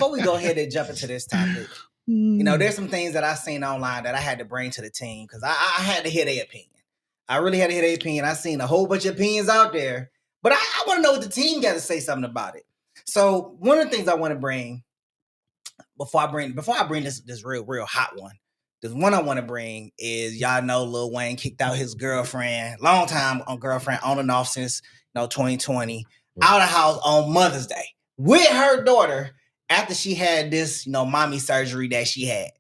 before we go ahead and jump into this topic, there's some things that I seen online that I had to bring to the team because I had to hear their opinion. I really had to hear their opinion. I seen a whole bunch of opinions out there, but I want to know what the team got to say something about it. So one of the things I want to bring before I bring this real hot one. The one I want to bring is y'all know Lil Wayne kicked out his girlfriend, long time girlfriend on and off since 2020, out of house on Mother's Day with her daughter after she had this mommy surgery that she had.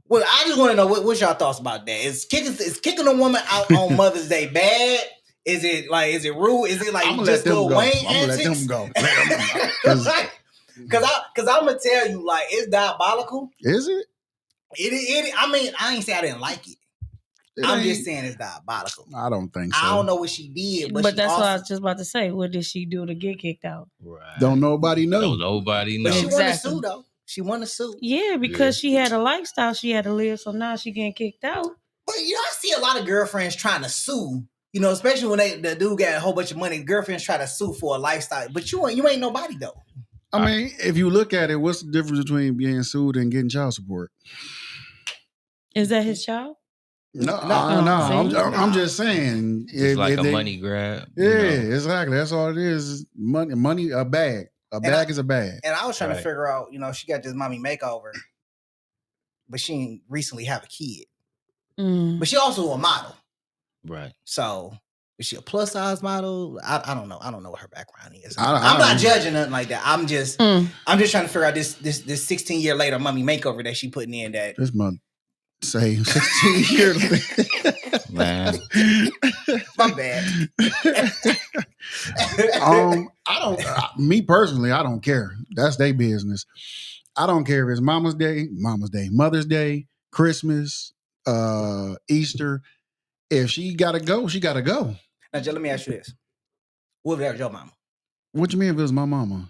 Well, I just want to know what's y'all thoughts about that? Is kicking a woman out on Mother's Day bad? Is it rude? Is it like just Lil Wayne antics? I'm gonna let them go. Cause I'm gonna tell you, like, it's diabolical. Is it? It. I mean, I ain't say I didn't like it. I'm just saying it's diabolical. I don't think so. I don't know what she did, but that's what I was just about to say. What did she do to get kicked out? Right. Don't nobody know. Don't nobody know. But she won the suit though. She won the suit. Yeah, because she had a lifestyle she had to live, so now she getting kicked out. But I see a lot of girlfriends trying to sue. Especially when the dude got a whole bunch of money, girlfriends try to sue for a lifestyle. But you ain't nobody though. I mean, if you look at it, what's the difference between being sued and getting child support? Is that his child? No. I'm just saying. It's like a money grab. Yeah, exactly. That's all it is. Money, a bag. A bag is a bag. And I was trying to figure out, she got this mommy makeover, but she didn't recently have a kid. But she also a model. Right. So is she a plus size model? I don't know. I don't know what her background is. I'm not judging nothing like that. I'm just trying to figure out this 16 year later mommy makeover that she putting in that. This month. Say 16 years. Man. My bad. Me personally, I don't care. That's their business. I don't care if it's Mama's Day, Mother's Day, Christmas, Easter. If she gotta go, she gotta go. Now, Joe, let me ask you this. What if that was your mama? What you mean if it was my mama?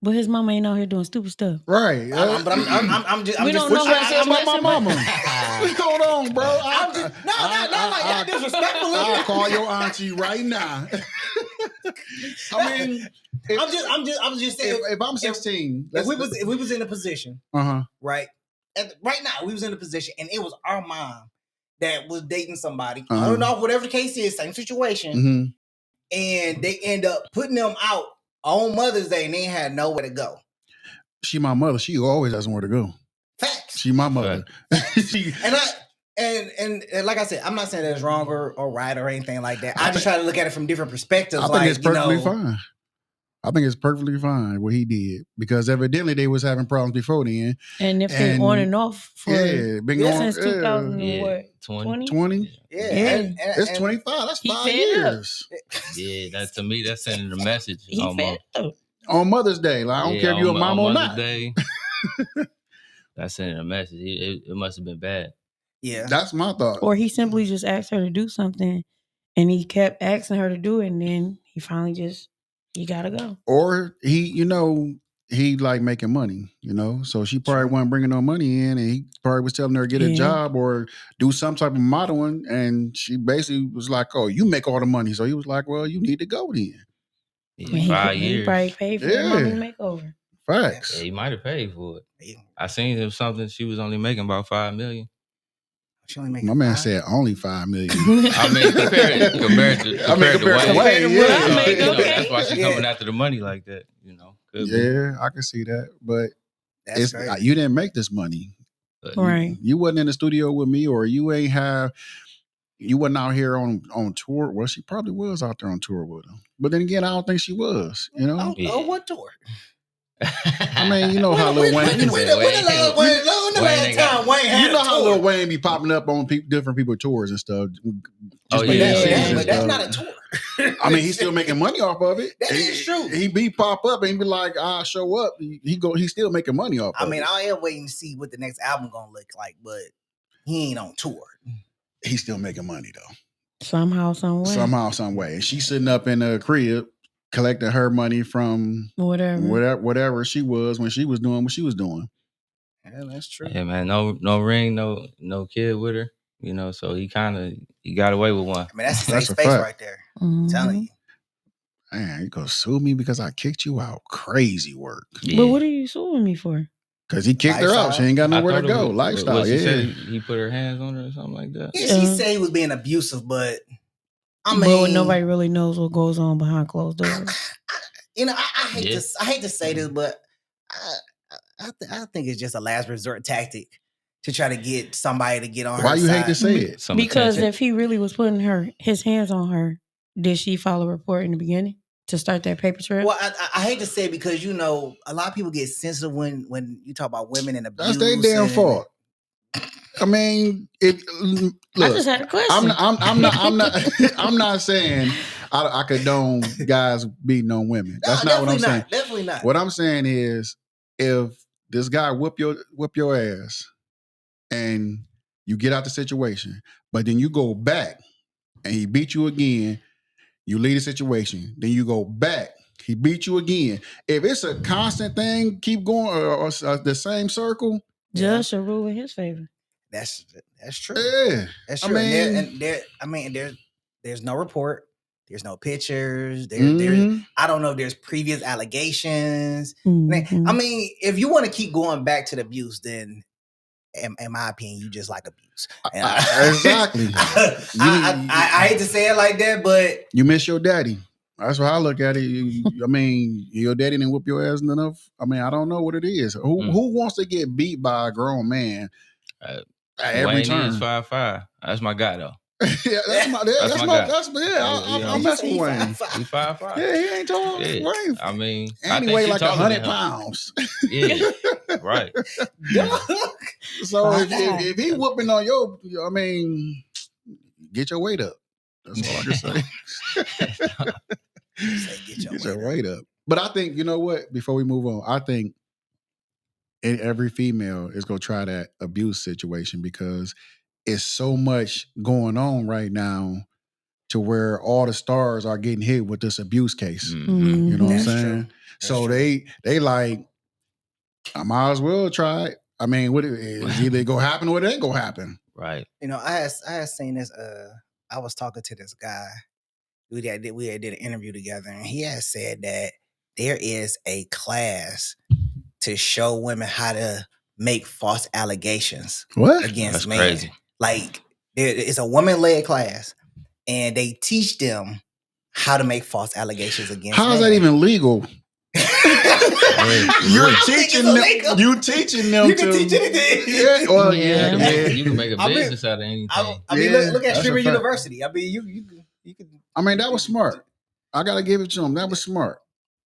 But his mama ain't out here doing stupid stuff. Right. But I'm just. We don't know I'm like my mama. Hold on, bro. Not like that disrespectfully. I'll call your auntie right now. I mean, I'm just saying. If I'm 16, if we was in a position, right? Right now, we was in a position, and it was our mom that was dating somebody. I don't know, whatever the case is, same situation, and they end up putting them out on Mother's Day, and they had nowhere to go. She my mother. She always has somewhere to go. Facts. She my mother. And like I said, I'm not saying that it's wrong or right or anything like that. I just try to look at it from different perspectives. I think it's perfectly fine. I think it's perfectly fine what he did because evidently they was having problems before then. And if they on and off for since 2020? 20? Yeah. It's 25. That's 5 years. Yeah, that to me, that's sending a message. On Mother's Day. Like, I don't care if you're a mom or not. Day, that's sending a message. It must have been bad. Yeah. That's my thought. Or he simply just asked her to do something and he kept asking her to do it and then he finally just, he gotta go. Or he like making money, so she probably wasn't bringing no money in and he probably was telling her to get a job or do some type of modeling and she basically was like, oh, you make all the money. So he was like, well, you need to go then. Yeah, 5 years. He probably paid for the mommy makeover. Facts. Yeah, he might have paid for it. I seen him something she was only making about $5 million. My man said only $5 million. I mean, compared to Wayne. That's why she's coming after the money like that. I can see that, but That's you didn't make this money, right? You wasn't in the studio with me, or you wasn't out here on tour. Well, she probably was out there on tour with him, but then again, I don't think she was. Oh, what tour? I mean, you know how Lil Wayne. You know how Lil Wayne be popping up on different people's tours and stuff. But that's not a tour. I mean, he's still making money off of it. That is true. He be pop up and he be like, "I'll show up." He's still making money off. I mean, I am waiting to see what the next album gonna look like, but he ain't on tour. He's still making money though. Somehow, some way. And she's sitting up in a crib collecting her money from whatever she was when she was doing what she was doing. Yeah, that's true. Yeah, man. No ring, no kid with her. So he got away with one. I mean, that's a safe space right there. I'm telling you. Man, you gonna sue me because I kicked you out? Crazy work. Yeah. But what are you suing me for? Because he kicked her out. She ain't got nowhere to go. Lifestyle, what she said he put her hands on her or something like that? Yeah, she said he was being abusive, but I mean, but nobody really knows what goes on behind closed doors. I hate to say this, but I think it's just a last resort tactic to try to get somebody to get on her side. Why you hate to say it? Because if he really was putting his hands on her, did she file a report in the beginning to start that paper trail? Well, I hate to say it because a lot of people get sensitive when you talk about women and abuse. That's their damn fault. I mean, look, I just had a question. I'm not saying I condone guys beating on women. That's not what I'm saying. Definitely not. What I'm saying is, if this guy whip your ass and you get out the situation, but then you go back and he beat you again, you leave the situation, then you go back, he beat you again. If it's a constant thing, keep going or the same circle, judge should rule in his favor. That's true. Yeah, that's true. There's no report. There's no pictures. I don't know if there's previous allegations. Mm-hmm. I mean, if you want to keep going back to the abuse, then in my opinion, you just like abuse. Exactly. I hate to say it like that, but you miss your daddy. That's how I look at it. I mean, your daddy didn't whip your ass enough. I mean, I don't know what it is. Who wants to get beat by a grown man? Every turn. Wayne is 5'5". That's my guy though. Yeah, that's my guy. I'm messing with Wayne. He 5'5". Yeah, he ain't tall. Yeah. Wayne. I mean, and he weigh like 100 pounds. Yeah, right. So if he whooping on your, I mean, get your weight up. That's all I can say. Get your weight up. But I think, you know what? Before we move on, I think every female is going to try that abuse situation because it's so much going on right now to where all the stars are getting hit with this abuse case. Mm-hmm. You know what I'm saying? So they like, I might as well try it. I mean, what it's either going to happen or it ain't going to happen. Right. I had seen this. I was talking to this guy. We did an interview together, and he had said that there is a class to show women how to make false allegations against men. Crazy. Like it's a woman-led class, and they teach them how to make false allegations against men. How is that even legal? You're teaching them. You teaching them. You can teach anything. Yeah. Well, you can make a business out of anything. I mean, look at Streamer University. I mean, you can. I mean, that was smart. I gotta give it to him. That was smart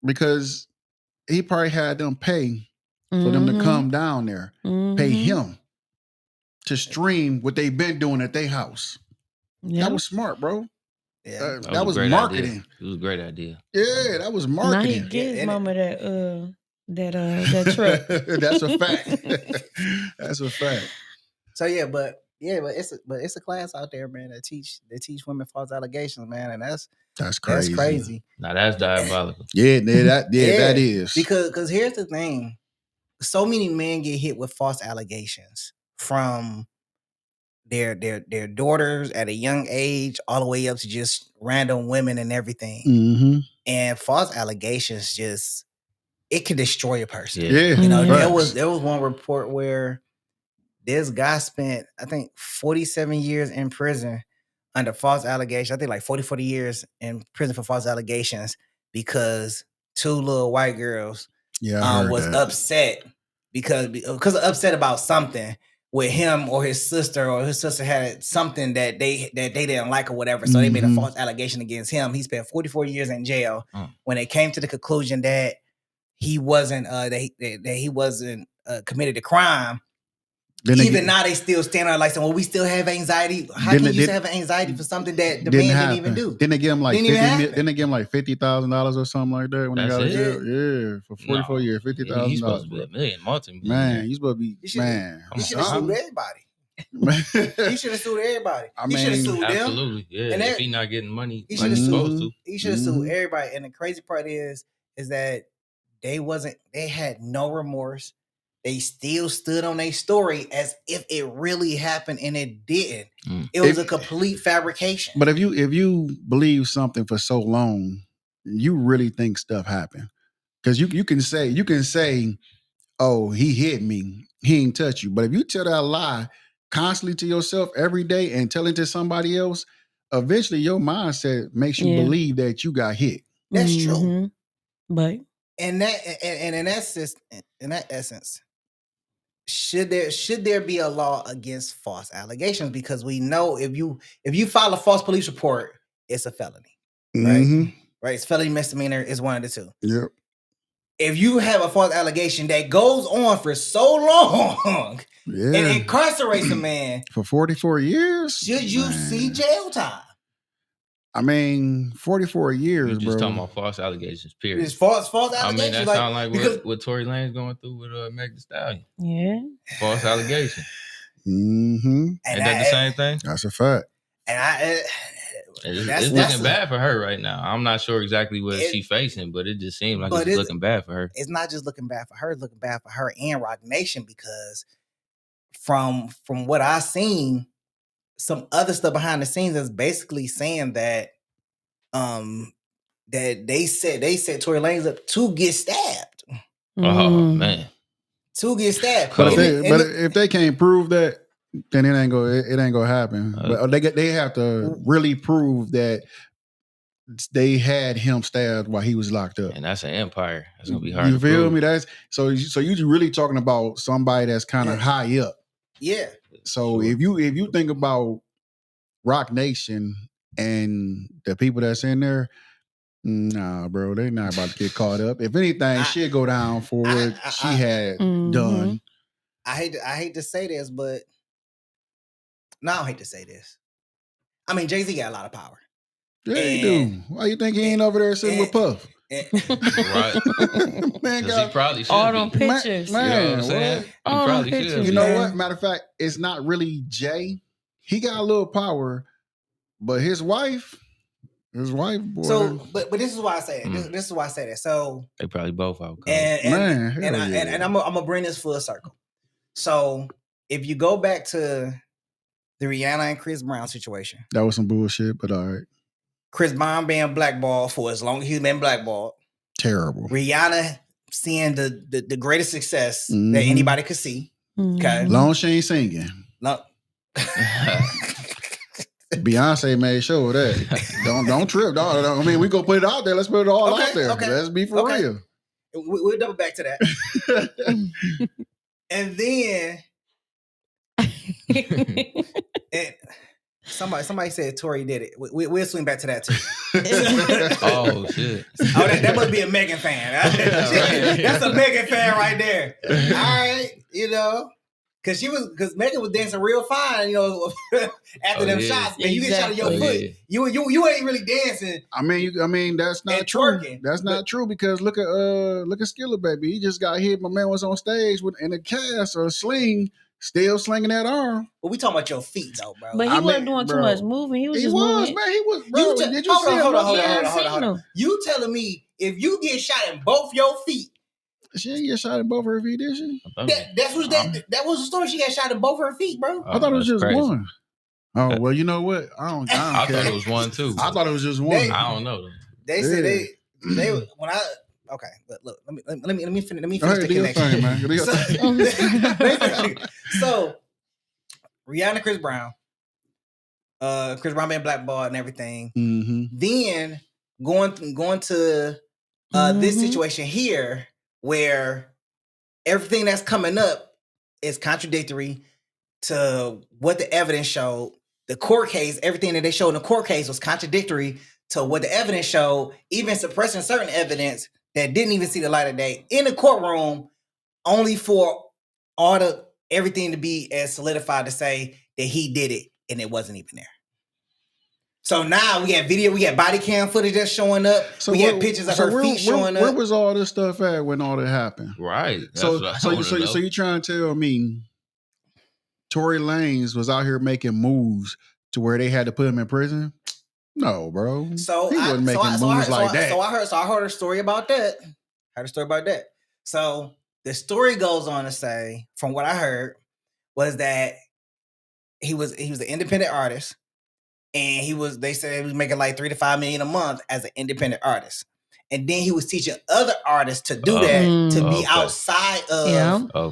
because he probably had them pay for them to come down there, pay him to stream what they've been doing at their house. Yep. That was smart, bro. Yeah, that was marketing. Idea. It was a great idea. Yeah, that was marketing. Now he gives mama that truck. That's a fact. That's a fact. So but it's a class out there, man, that teach women false allegations, man, and that's crazy. That's crazy. Now that's diabolical. Yeah, that is. Because here's the thing. So many men get hit with false allegations from their daughters at a young age, all the way up to just random women and everything. Mm-hmm. And false allegations it can destroy a person. Yeah. There was one report where this guy spent, I think, 47 years in prison under false allegations. I think like 40 years in prison for false allegations because two little white girls was upset because upset about something with him or his sister had something that they didn't like or whatever. So they made a false allegation against him. He spent 44 years in jail. When they came to the conclusion that he wasn't committed a crime. Now they still stand on like saying, well, we still have anxiety. How can you have anxiety for something that the man didn't even do? Didn't they give him like $50,000 or something like that when they got out of jail? Yeah, for 44 years, $50,000. He's supposed to be a million, multi-million. Man, he's supposed to be He should have sued everybody. He should have sued everybody. He should have sued them. Absolutely, yeah. And if he's not getting money, he should have supposed to. He should have sued everybody. And the crazy part is that they had no remorse. They still stood on their story as if it really happened, and it didn't. It was a complete fabrication. But if you believe something for so long, you really think stuff happened. Because you can say, oh, he hit me, he ain't touch you. But if you tell that lie constantly to yourself every day and tell it to somebody else, eventually your mindset makes you believe that you got hit. That's true. But in that essence, should there be a law against false allegations? Because we know if you file a false police report, it's a felony, right? Right, it's felony misdemeanor is one of the two. Yep. If you have a false allegation that goes on for so long and incarcerates a man for 44 years, should you see jail time? I mean, 44 years, you just bro. talking about false allegations, period. It's false allegations. I mean, that sounds like what Tory Lane's going through with Meg Thee Stallion. Yeah. False allegations. And that the same thing? That's a fact. And it's looking bad for her right now. I'm not sure exactly what she's facing, but it just seems like it's looking bad for her. It's not just looking bad for her; it's looking bad for her and Roc Nation, because from what I've seen, some other stuff behind the scenes is basically saying that that they set Tory Lanez up to get stabbed. Oh man, to get stabbed. But if they can't prove that, then it ain't gonna happen. But they have to really prove that they had him stabbed while he was locked up. And that's an empire. That's gonna be hard. You to feel prove. me? That's so you really talking about somebody that's kind of high up. Yeah. So if you think about Roc Nation and the people that's in there, nah, bro, they not about to get caught up. If anything, she'll go down for what she had done. I hate to say this, but no, I don't hate to say this. I mean, Jay-Z got a lot of power. Yeah, he do. Why you think he ain't over there sitting with Puff? Right. Man, he probably should all them pictures. Man, you know what I'm saying? He probably should. You know what? Matter of fact, it's not really Jay. He got a little power, but his wife, boy. So, but this is why I say it. This is why I say that. So they probably both out. And I'm gonna bring this full circle. So if you go back to the Rihanna and Chris Brown situation, that was some bullshit, but all right. Chris Brown being blackballed for as long as he's been blackballed. Terrible. Rihanna seeing the greatest success that anybody could see. Okay. Long as she ain't singing. Beyonce made sure of that. Don't trip, dog. I mean, we gonna put it out there. Let's put it all out there. Okay. Let's be for real. We'll double back to that. And then somebody said Tory did it. We'll swing back to that too. Oh shit! Oh, that must be a Megan fan. That's a Megan fan right there. All right, because Megan was dancing real fine, after them shots. Man, you get shot in your foot. Yeah. You ain't really dancing. I mean that's not true. That's not true, because look at Skilla Baby. He just got hit. My man was on stage in a cast or a sling. Still slinging that arm. But we talking about your feet, though, bro. But he wasn't doing too much moving. He was moving. Man. He was, bro. Did you see him? Hold on. You telling me if you get shot in both your feet? She didn't get shot in both her feet, did she? That was the story. She got shot in both her feet, bro. I thought it was just one. Oh, well, you know what? I don't care. I thought it was one, too. I thought it was just one. I don't know. They said they when I... Okay, but look, let me finish the connection. Thing, man. So, Rihanna, Chris Brown being blackballed and everything. Then going to this situation here, where everything that's coming up is contradictory to what the evidence showed. The court case, everything that they showed in the court case was contradictory to what the evidence showed, even suppressing certain evidence that didn't even see the light of day in the courtroom, only for everything to be as solidified to say that he did it and it wasn't even there. So now we got video, we got body cam footage that's showing up. So we got pictures of her feet showing up. Where was all this stuff at when all that happened? Right. So you trying to tell me Tory Lanez was out here making moves to where they had to put him in prison? No, bro. So he wasn't making moves like that. So I heard a story about that. So the story goes on to say, from what I heard, was that he was an independent artist, and they said he was making like $3 to $5 million a month as an independent artist. and then he was teaching other artists to do that, to be outside of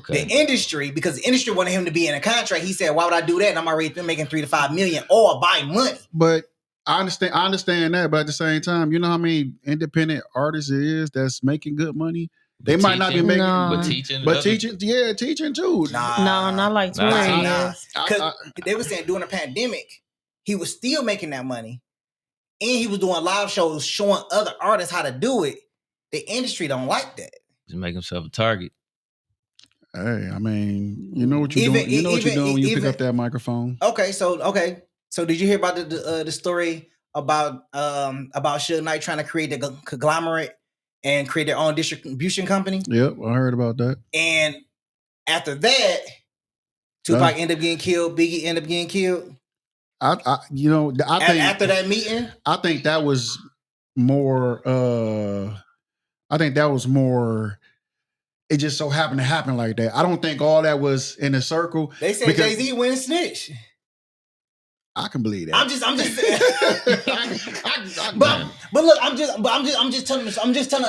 the industry, because the industry wanted him to be in a contract. He said, why would I do that? And I'm already making $3 to $5 million or buy money. But I understand that, but at the same time, you know how many independent artists it is that's making good money? They might not be making, but teaching too. No, not like Tory. Because they were saying during the pandemic, he was still making that money, and he was doing live shows showing other artists how to do it. The industry don't like that. Just make himself a target. Hey, I mean, you know what you're doing. You know what you're doing when you pick up that microphone. Okay, so did you hear about the story about Suge Knight trying to create the conglomerate and create their own distribution company? Yep, I heard about that. And after that, Tupac ended up getting killed. Biggie ended up getting killed. I think after that meeting, I think that was more. It just so happened to happen like that. I don't think all that was in a circle. They said Jay-Z went and snitched. I can believe that. I'm just but look, I'm just telling the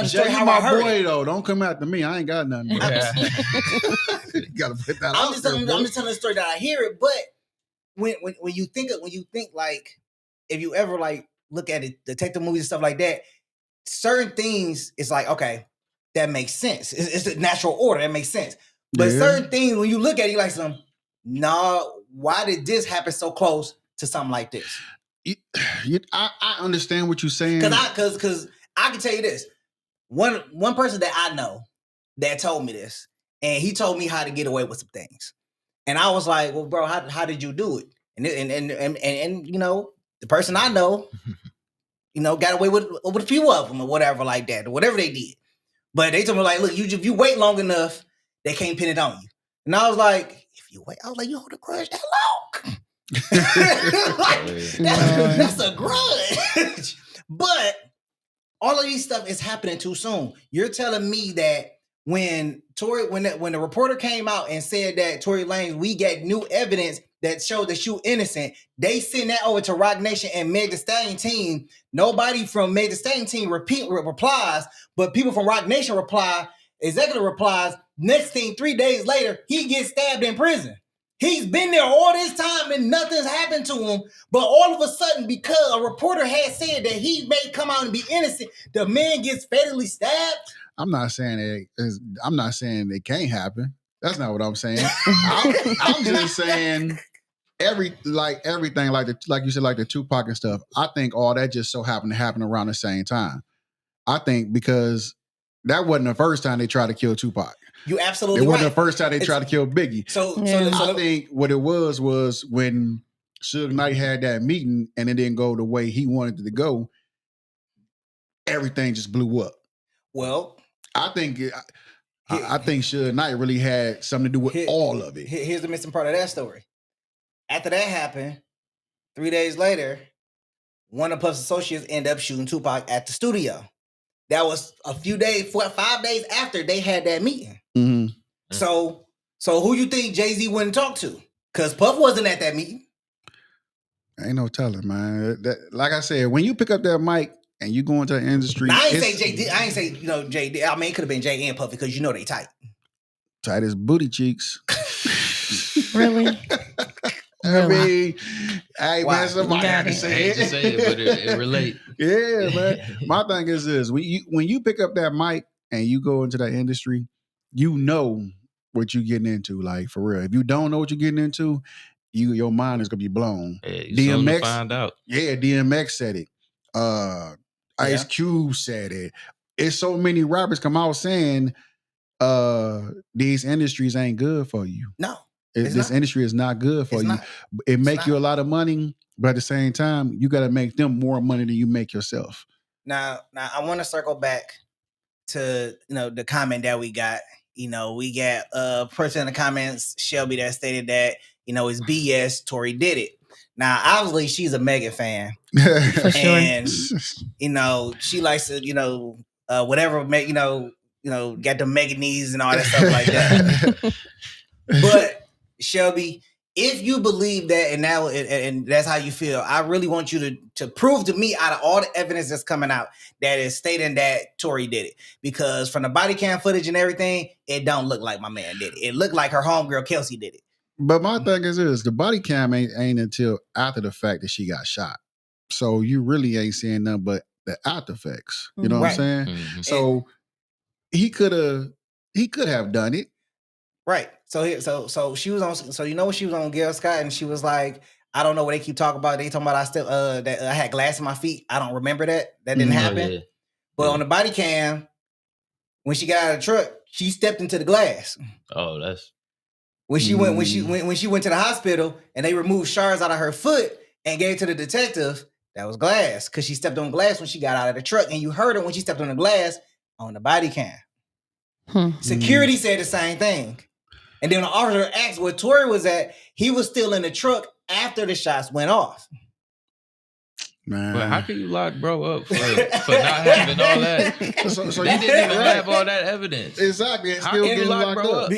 story how I heard. Boy, though, don't come after me. I ain't got nothing. You gotta put that I'm just telling the story that I hear it. But when you think like, if you ever like look at it, detective movies and stuff like that, certain things it's like, okay, that makes sense. It's a natural order that makes sense. But certain things when you look at it, you're like, why did this happen so close to something like this? I understand what you're saying. Because I can tell you this. One person that I know that told me this, and he told me how to get away with some things. And I was like, well, bro, how did you do it? And you know, the person I know, you know, got away with a few of them or whatever like that, or whatever they did. But they told me like, look, if you wait long enough, they can't pin it on you. And I was like, if you wait, I was like, you hold a grudge that long. That's a grudge. But all of these stuff is happening too soon. You're telling me that when the reporter came out and said that Tory Lanez, we get new evidence that showed that you innocent, they send that over to Rock Nation and Meg Thee Stallion team. Nobody from Meg Thee Stallion team replies, but people from Rock Nation reply. Executive replies. Next thing, 3 days later, he gets stabbed in prison. He's been there all this time and nothing's happened to him. But all of a sudden, because a reporter had said that he may come out and be innocent, the man gets fatally stabbed. I'm not saying it can't happen. That's not what I'm saying. I'm just saying everything, like you said, like the Tupac and stuff. I think all that just so happened to happen around the same time. I think because that wasn't the first time they tried to kill Tupac. You absolutely It wasn't the first time they tried to kill Biggie. So I think what it was when Suge Knight had that meeting and it didn't go the way he wanted it to go, everything just blew up. Well, I think Suge Knight really had something to do with all of it. Here's the missing part of that story. After that happened, 3 days later, one of Puff's associates ended up shooting Tupac at the studio. That was a few days, 5 days after they had that meeting. Mm-hmm. So who you think Jay-Z wouldn't talk to? Because Puff wasn't at that meeting. Ain't no telling, man. Like I said, when you pick up that mic and you go into the industry, now, I ain't say Jay. I mean, it could have been Jay and Puff because you know they tight. Tight as booty cheeks. Really? I mean, hey, man, somebody had to say it, but it relate. Yeah, man. My thing is this: when you pick up that mic and you go into that industry, you know what you're getting into. Like, for real. If you don't know what you're getting into, your mind is gonna be blown. Yeah, DMX find out. Yeah, DMX said it. Ice Cube said it. It's so many rappers come out saying these industries ain't good for you. No. This industry is not good for you. It make you a lot of money, but at the same time, you got to make them more money than you make yourself. Now I want to circle back to the comment that we got. We got a person in the comments, Shelby, that stated that it's BS. Tory did it. Now, obviously, she's a Megan fan, for sure, and she likes to whatever got the Megan knees and all that stuff like that. But Shelby, if you believe that, and now and that's how you feel, I really want you to prove to me, out of all the evidence that's coming out, that is stating that Tori did it. Because from the body cam footage and everything, it don't look like my man did it. It looked like her homegirl Kelsey did it. But my thing is this: the body cam ain't until after the fact that she got shot. So you really ain't seeing nothing but the after effects. You know what I'm saying? Mm-hmm. So he could have done it. Right. So she was on. So you know when she was on Gail Scott and she was like, I don't know what they keep talking about. They talking about I still that I had glass in my feet. I don't remember that. That didn't happen. Yeah. But on the body cam, when she got out of the truck, she stepped into the glass. Oh, that's when she went when she went to the hospital and they removed shards out of her foot and gave it to the detective. That was glass because she stepped on glass when she got out of the truck, and you heard her when she stepped on the glass on the body cam. Security said the same thing. And then the officer asked where Tori was at. He was still in the truck after the shots went off. Man. But how can you lock bro up for not having all that? So they didn't even have all that evidence. Exactly. How can you lock bro up?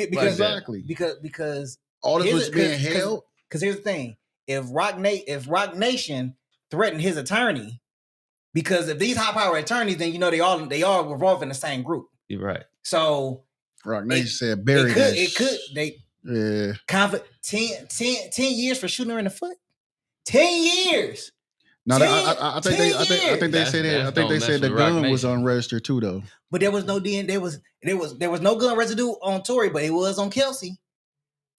Because all this was being held. Because here's the thing: if Rock Nation threatened his attorney, because if these high power attorneys, then you know they all revolve in the same group. You're right. So Rock Nation said bury it could 10 years for shooting her in the foot. 10 years. No, I think they said the gun was unregistered too, though. But there was no DNA. There was no gun residue on Tori, but it was on Kelsey.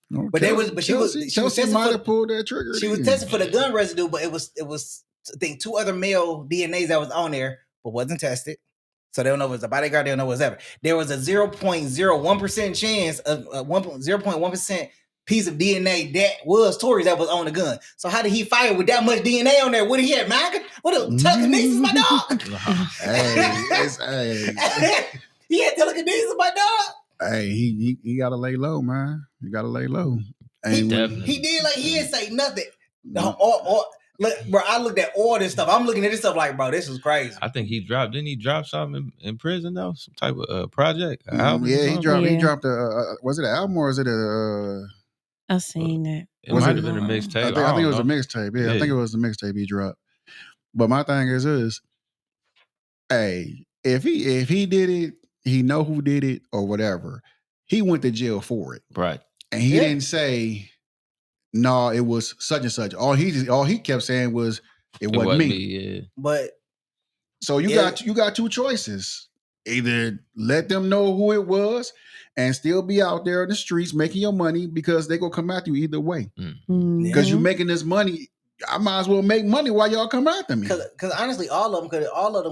No, but Kelsey might have pulled that trigger. She was tested for the gun residue, but it was I think 2 other male DNAs that was on there, but wasn't tested. So they don't know if it was a bodyguard. They don't know what it was ever. There was a 0.01% chance of 0.1% piece of DNA that was Tori's that was on the gun. So how did he fire with that much DNA on there? What did he have, Malcolm? What Denise is my dog? He had Denise is my dog. Hey, he gotta lay low, man. You gotta lay low. He did like he didn't say nothing. Bro, I looked at all this stuff. I'm looking at this stuff like, bro, this is crazy. I think didn't he drop something in prison though? Some type of project? Album? Yeah, he dropped was it an album or was it a I seen that. It might have been a mixtape. I think it was a mixtape. Yeah, I think it was a mixtape he dropped. But my thing is, hey, if he did it, he know who did it or whatever. He went to jail for it. Right. And he didn't say, no, it was such and such. All he kept saying was it wasn't me. Yeah. But so you got 2 choices. Either let them know who it was and still be out there in the streets making your money, because they gonna come after you either way. Because you're making this money. I might as well make money while y'all come after me. Because honestly, all of them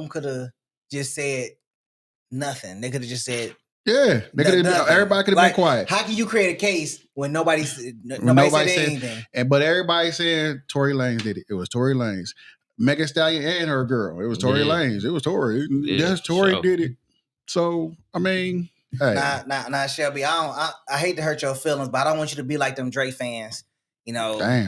could have just said nothing. They could have just said, yeah. Everybody could have been quiet. How can you create a case when nobody said anything? But everybody said Tory Lanez did it. It was Tory Lanez. Megan Stallion and her girl. It was Tory Lanez. It was Tory. Yes, Tory did it. So I mean, hey. Nah, Shelby. I hate to hurt your feelings, but I don't want you to be like them Drake fans. You know. Damn.